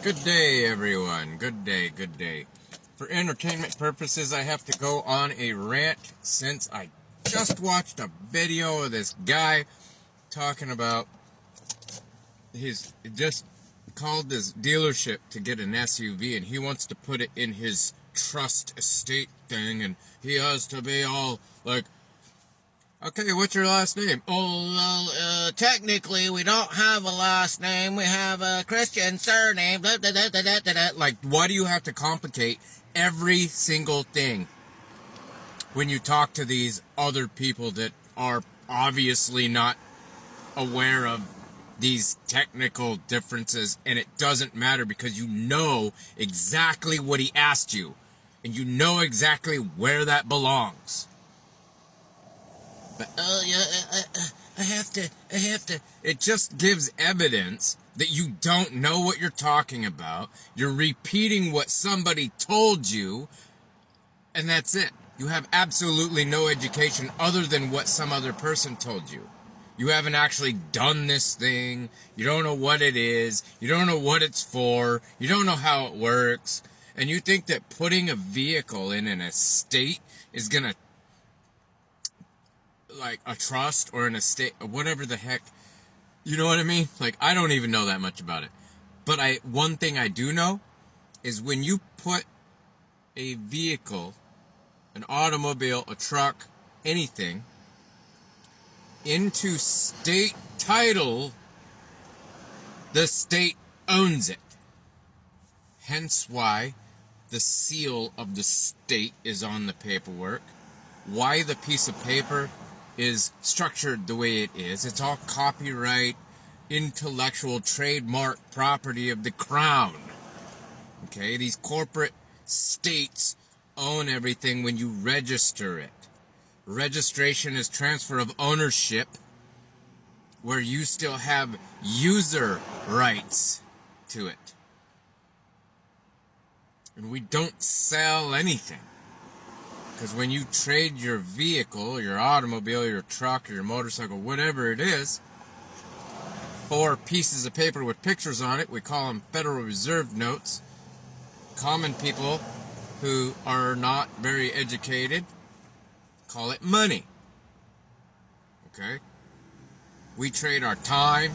Good day, everyone. Good day, good day. For entertainment purposes, I have to go on a rant since I just watched a video of this guy talking about just called this dealership to get an SUV and he wants to put it in his trust estate thing and he has to be all like, okay, what's your last name? Oh, well, technically, we don't have a last name. We have a Christian surname. Blah, blah, blah, blah, blah, blah. Like, why do you have to complicate every single thing when you talk to these other people that are obviously not aware of these technical differences? And it doesn't matter because you know exactly what he asked you. And you know exactly where that belongs. But, I have to. It just gives evidence that you don't know what you're talking about. You're repeating what somebody told you, and that's it. You have absolutely no education other than what some other person told you. You haven't actually done this thing. You don't know what it is. You don't know what it's for. You don't know how it works. And you think that putting a vehicle in an estate is going to, like a trust or an estate or whatever the heck, you know what I mean? Like, I don't even know that much about it. But one thing I do know is when you put a vehicle, an automobile, a truck, anything, into state title, the state owns it. Hence why the seal of the state is on the paperwork. Why the piece of paper is structured the way it is. It's all copyright, intellectual, trademark property of the crown. Okay, these corporate states own everything when you register it. Registration is transfer of ownership, where you still have user rights to it. And we don't sell anything. Because when you trade your vehicle, your automobile, your truck, or your motorcycle, whatever it is, for pieces of paper with pictures on it, we call them Federal Reserve notes. Common people who are not very educated call it money. Okay? We trade our time,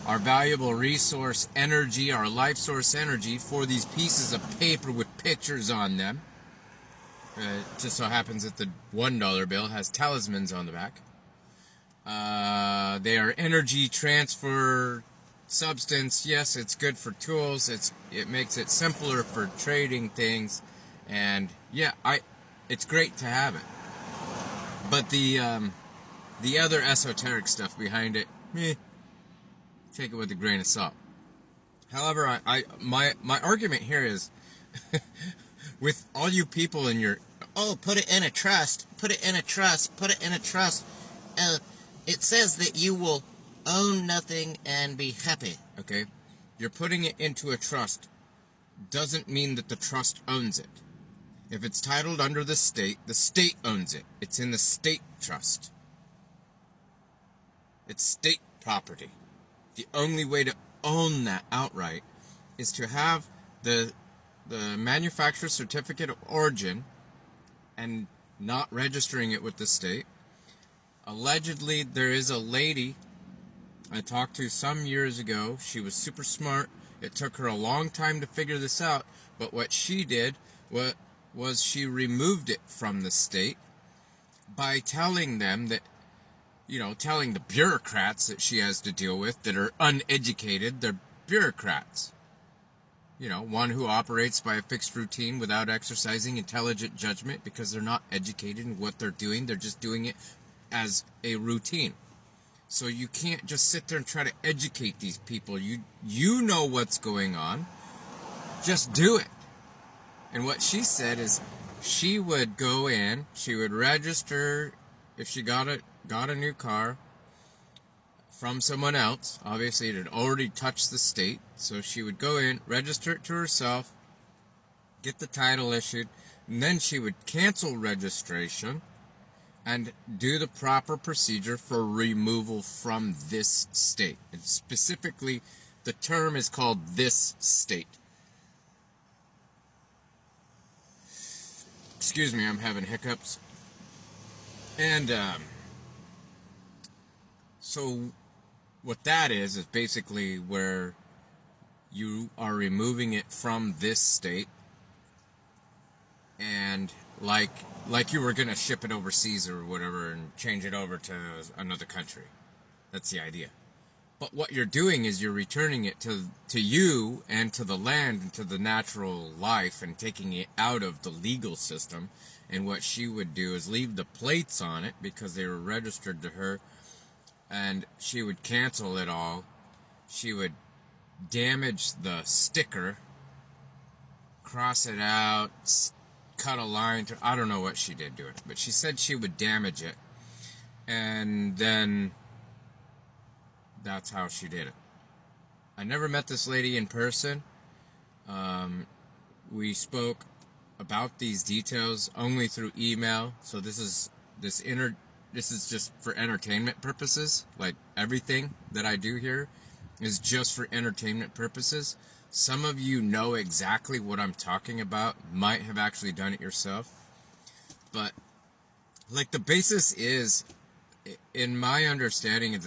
our valuable resource energy, our life source energy for these pieces of paper with pictures on them. It just so happens that the $1 bill has talismans on the back. They are energy transfer substance. Yes, it's good for tools. It makes it simpler for trading things. And yeah, it's great to have it. But the other esoteric stuff behind it, take it with a grain of salt. However, my argument here is with all you people in your, put it in a trust, put it in a trust, put it in a trust. It says that you will own nothing and be happy. Okay? You're putting it into a trust. Doesn't mean that the trust owns it. If it's titled under the state owns it. It's in the state trust. It's state property. The only way to own that outright is to have the manufacturer's certificate of origin and not registering it with the state. Allegedly, there is a lady I talked to some years ago. She was super smart. It took her a long time to figure this out, but what she did was she removed it from the state by telling them that, telling the bureaucrats that she has to deal with that are uneducated, they're bureaucrats. One who operates by a fixed routine without exercising intelligent judgment because they're not educated in what they're doing. They're just doing it as a routine. So you can't just sit there and try to educate these people. You know what's going on. Just do it. And what she said is she would go in, she would register if she got a new car from someone else. Obviously, it had already touched the state. So she would go in, register it to herself, get the title issued, and then she would cancel registration and do the proper procedure for removal from this state. And specifically, the term is called this state. Excuse me, I'm having hiccups. And so what that is basically where you are removing it from this state, and like you were gonna ship it overseas or whatever and change it over to another country. That's the idea. But what you're doing is you're returning it to you and to the land and to the natural life, and taking it out of the legal system. And what she would do is leave the plates on it because they were registered to her, and she would cancel it all. She would damage the sticker, cross it out, cut a line to, I don't know what she did to it, but she said she would damage it, and then that's how she did it. I never met this lady in person. We spoke about these details only through email, so this is just for entertainment purposes. Like everything that I do here is just for entertainment purposes. Some of you know exactly what I'm talking about, might have actually done it yourself, but like the basis is, in my understanding of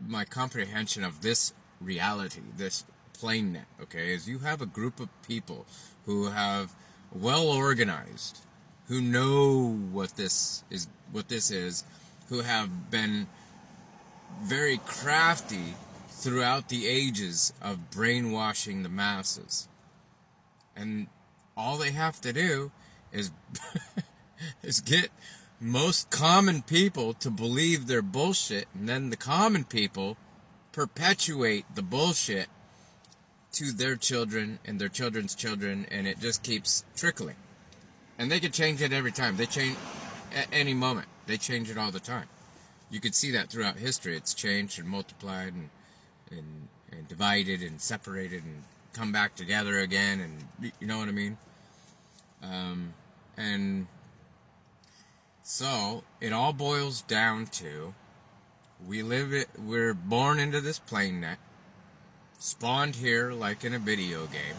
my comprehension of this reality, this plane net, okay, is you have a group of people who have well organized, who know what this is, who have been very crafty throughout the ages of brainwashing the masses. And all they have to do is is get most common people to believe their bullshit, and then the common people perpetuate the bullshit to their children and their children's children, and it just keeps trickling. And they can change it every time. They change at any moment. They change it all the time. You could see that throughout history. It's changed and multiplied and divided and separated and come back together again, and you know what I mean? And so it all boils down to, we're born into this plane net, spawned here like in a video game,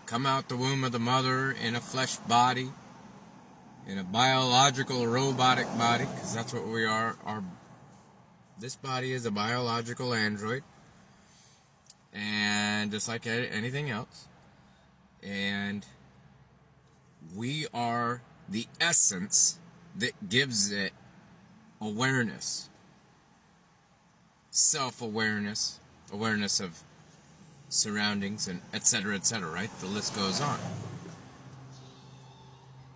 come out the womb of the mother in a flesh body, in a biological robotic body, because that's what we are. This body is a biological android, and just like anything else, and we are the essence that gives it awareness, self-awareness, awareness of surroundings, and etc., right? The list goes on.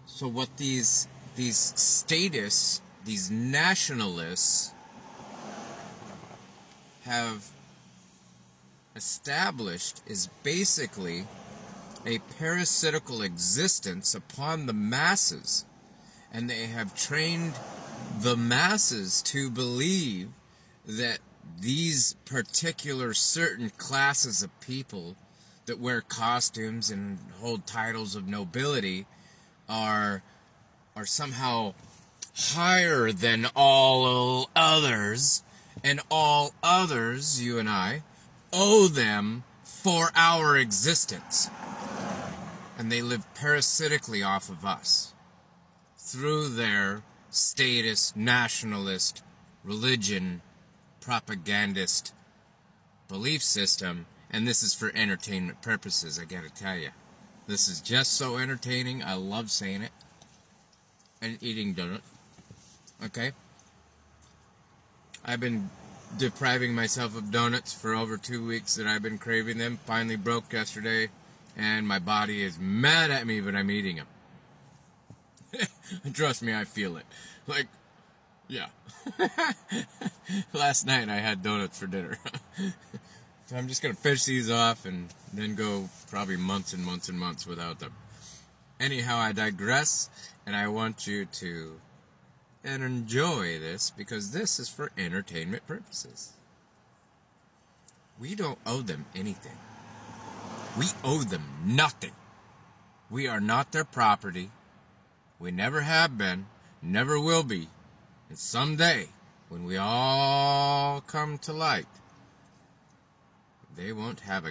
So what these statists, these nationalists have established is basically a parasitical existence upon the masses, and they have trained the masses to believe that these particular certain classes of people that wear costumes and hold titles of nobility are somehow higher than all others, and all others, you and I, owe them for our existence. And they live parasitically off of us through their statist, nationalist, religion, propagandist belief system. And this is for entertainment purposes, I gotta tell you. This is just so entertaining. I love saying it. And eating donuts. Okay? I've been depriving myself of donuts for over 2 weeks that I've been craving them. Finally broke yesterday, and my body is mad at me, but I'm eating them. Trust me, I feel it. Like, yeah. Last night I had donuts for dinner. So I'm just going to finish these off and then go probably months and months and months without them. Anyhow, I digress, and I want you to enjoy this, because this is for entertainment purposes. We don't owe them anything. We owe them nothing. We are not their property. We never have been, never will be. And someday, when we all come to light, they won't have a